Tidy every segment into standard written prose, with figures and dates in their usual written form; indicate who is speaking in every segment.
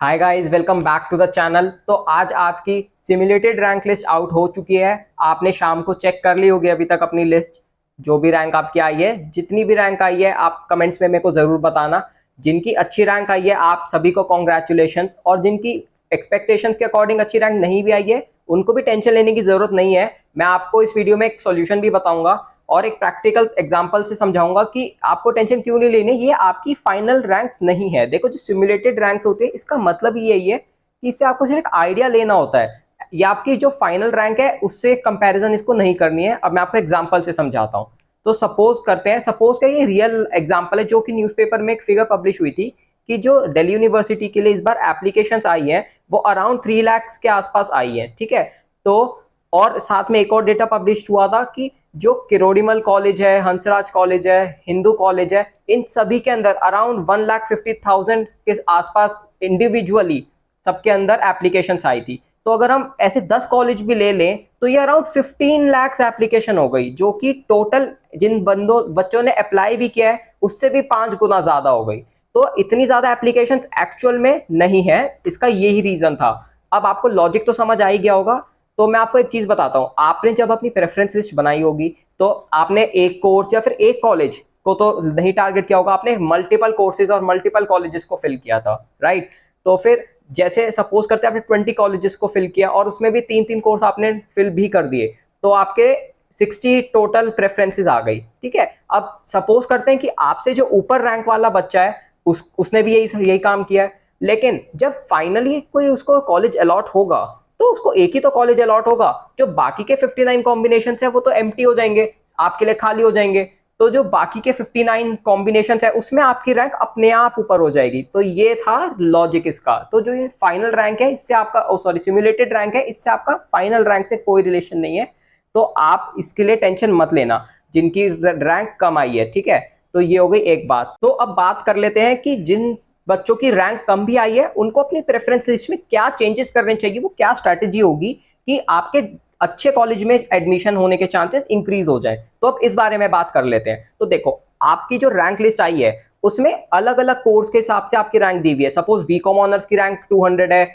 Speaker 1: Hi guys, welcome back to the channel. तो आज आपकी सिमुलेटेड रैंक लिस्ट आउट हो चुकी है। आपने शाम को चेक कर ली होगी अभी तक अपनी लिस्ट, जो भी रैंक आपकी आई है। जितनी भी रैंक आई है आप कमेंट्स में मेरे को ज़रूर बताना। जिनकी अच्छी रैंक आई है आप सभी को कॉन्ग्रेचुलेशंस, और जिनकी एक्सपेक्टेशंस के अकॉर्डिंग अच्छी रैंक नहीं भी आई है उनको भी टेंशन लेने की ज़रूरत नहीं है। मैं आपको इस वीडियो में एक सोल्यूशन भी बताऊंगा और एक प्रैक्टिकल एग्जांपल से समझाऊंगा कि आपको टेंशन क्यों नहीं लेनी। ये आपकी फाइनल रैंक्स नहीं है। देखो, जो सिमुलेटेड रैंक्स होते हैं इसका मतलब यही है कि इससे आपको सिर्फ एक आइडिया लेना होता है। ये आपकी जो फाइनल रैंक है उससे कंपैरिजन इसको नहीं करनी है। अब मैं आपको एग्जांपल से समझाता हूँ। तो सपोज करते हैं, सपोज का ये रियल एग्जांपल है जो कि न्यूज़पेपर में एक फिगर पब्लिश हुई थी कि जो दिल्ली यूनिवर्सिटी के लिए इस बार एप्लीकेशंस आई है वो अराउंड 3 लाख के आसपास आई है। ठीक है, तो और साथ में एक और डेटा पब्लिश हुआ था कि जो किरोड़ीमल कॉलेज है, हंसराज कॉलेज है, हिंदू कॉलेज है, इन सभी के अंदर अराउंड 1,50,000 के आसपास इंडिविजुअली सबके अंदर एप्लीकेशंस आई थी। तो अगर हम ऐसे 10 कॉलेज भी ले लें तो ये अराउंड 15 लाख एप्लीकेशन हो गई, जो कि टोटल जिन बच्चों ने अप्लाई भी किया है उससे भी 5 गुना ज्यादा हो गई। तो इतनी ज्यादा एप्लीकेशंस एक्चुअल में नहीं है, इसका यही रीजन था। अब आपको लॉजिक तो समझ आ ही गया होगा। तो मैं आपको एक चीज बताता हूँ। आपने जब अपनी प्रेफरेंस लिस्ट बनाई होगी तो आपने एक कोर्स या फिर एक कॉलेज को तो नहीं टारगेट किया होगा, आपने मल्टीपल कोर्सेज और मल्टीपल कॉलेजेस को फिल किया था, राइट। तो फिर जैसे सपोज करते हैं आपने 20 कॉलेजेस को फिल किया और उसमें भी 3-3 कोर्स आपने फिल भी कर दिए, तो आपके 60 टोटल प्रेफरेंसेस आ गई। ठीक है, अब सपोज करते हैं कि आपसे जो ऊपर रैंक वाला बच्चा है उसने भी यही काम किया है, लेकिन जब फाइनली कोई उसको कॉलेज अलॉट होगा तो उसको एक ही तो कॉलेज अलॉट होगा। जो बाकी के 59 कॉम्बिनेशन है वो तो एम्प्टी हो जाएंगे, आपके लिए खाली हो जाएंगे। तो जो बाकी के 59 कॉम्बिनेशन है उसमें आपकी रैंक अपने आप ऊपर हो जाएगी। तो ये था लॉजिक इसका। तो जो ये फाइनल रैंक है इससे आपका सिमुलेटेड रैंक है, इससे आपका फाइनल रैंक से कोई रिलेशन नहीं है। तो आप इसके लिए टेंशन मत लेना जिनकी रैंक कम आई है। ठीक है, तो ये हो गई एक बात। तो अब बात कर लेते हैं कि जिन बच्चों की रैंक कम भी आई है उनको अपनी प्रेफरेंस लिस्ट में क्या चेंजेस करने चाहिए, वो क्या स्ट्रैटेजी होगी कि आपके अच्छे कॉलेज में एडमिशन होने के चांसेस इंक्रीज हो जाए। तो अब इस बारे में बात कर लेते हैं। तो देखो, आपकी जो रैंक लिस्ट आई है उसमें अलग अलग कोर्स के हिसाब से आपकी रैंक दी हुई है। सपोज बीकॉम ऑनर्स की रैंक 200 है,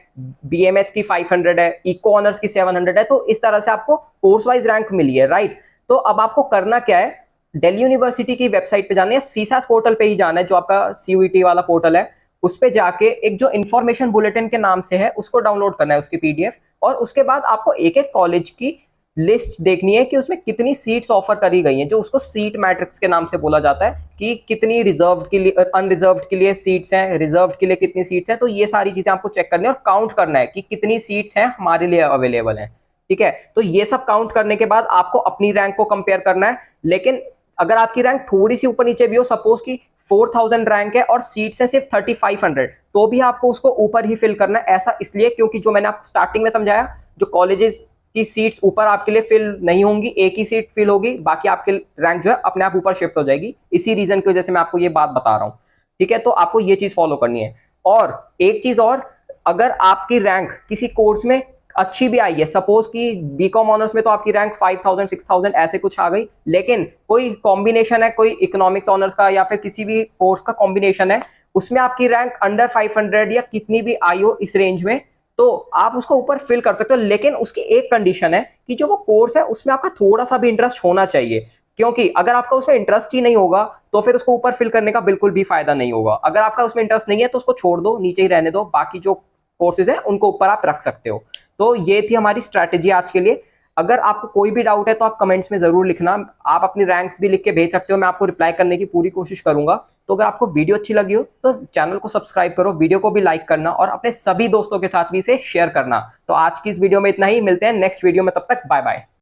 Speaker 1: बीएमएस की 500 है, इको ऑनर्स की 700 है। तो इस तरह से आपको कोर्स वाइज रैंक मिली है, राइट। तो अब आपको करना क्या है, दिल्ली यूनिवर्सिटी की वेबसाइट पे जाना है, सीसास पोर्टल पे ही जाना है, जो आपका सीयूईटी वाला पोर्टल है। उस पे जाके एक जो इन्फॉर्मेशन बुलेटिन के नाम से है उसको डाउनलोड करना है, उसकी पीडीएफ। और उसके बाद आपको एक एक कॉलेज की लिस्ट देखनी है कि उसमें कितनी सीट्स ऑफर करी गई हैं, जो उसको सीट मैट्रिक्स के नाम से बोला जाता है कि कितनी रिजर्व के लिए, अनरिजर्व के लिए सीट्स हैं, रिजर्व के लिए कितनी सीट्स हैं। तो ये सारी चीजें आपको चेक करनी है और काउंट करना है कि कितनी सीट्स हैं हमारे लिए अवेलेबल हैं। ठीक है, तो ये सब काउंट करने के बाद आपको अपनी रैंक को कंपेयर करना है। लेकिन अगर आपकी रैंक थोड़ी सी ऊपर नीचे भी हो, सपोज की 4000 रैंक है और सीट्स है सिर्फ 3500, तो भी आपको उसको ऊपर ही फिल करना है। ऐसा इसलिए क्योंकि जो मैंने आपको स्टार्टिंग में समझाया, जो कॉलेजेस की सीट्स ऊपर आपके लिए फिल नहीं होंगी, एक ही सीट फिल होगी, बाकी आपके रैंक जो है अपने आप ऊपर शिफ्ट हो जाएगी। इसी रीजन की वजह से मैं आपको ये बात बता रहा हूँ। ठीक है, तो आपको ये चीज फॉलो करनी है। और एक चीज और, अगर आपकी रैंक किसी कोर्स में अच्छी भी आई है, सपोज कि बीकॉम ऑनर्स में तो आपकी रैंक 5000 6000 ऐसे कुछ आ गई, लेकिन कोई कॉम्बिनेशन है, कोई इकोनॉमिक्स ऑनर्स का या फिर किसी भी कोर्स का कॉम्बिनेशन है, उसमें आपकी रैंक अंडर 500 या कितनी भी आई हो इस रेंज में, तो आप उसको ऊपर फिल कर सकते हो। लेकिन उसकी एक कंडीशन है कि जो वो कोर्स है उसमें आपका थोड़ा सा भी इंटरेस्ट होना चाहिए, क्योंकि अगर आपका उसमें इंटरेस्ट ही नहीं होगा तो फिर उसको ऊपर फिल करने का बिल्कुल भी फायदा नहीं होगा। अगर आपका उसमें इंटरेस्ट नहीं है तो उसको छोड़ दो, नीचे ही रहने दो, बाकी जो कोर्सेज है उनको ऊपर आप रख सकते हो। तो ये थी हमारी स्ट्रैटेजी आज के लिए। अगर आपको कोई भी डाउट है तो आप कमेंट्स में जरूर लिखना। आप अपनी रैंक्स भी लिख के भेज सकते हो, मैं आपको रिप्लाई करने की पूरी कोशिश करूंगा। तो अगर आपको वीडियो अच्छी लगी हो तो चैनल को सब्सक्राइब करो, वीडियो को भी लाइक करना और अपने सभी दोस्तों के साथ भी इसे शेयर करना। तो आज की इस वीडियो में इतना ही, मिलते हैं नेक्स्ट वीडियो में, तब तक बाय बाय।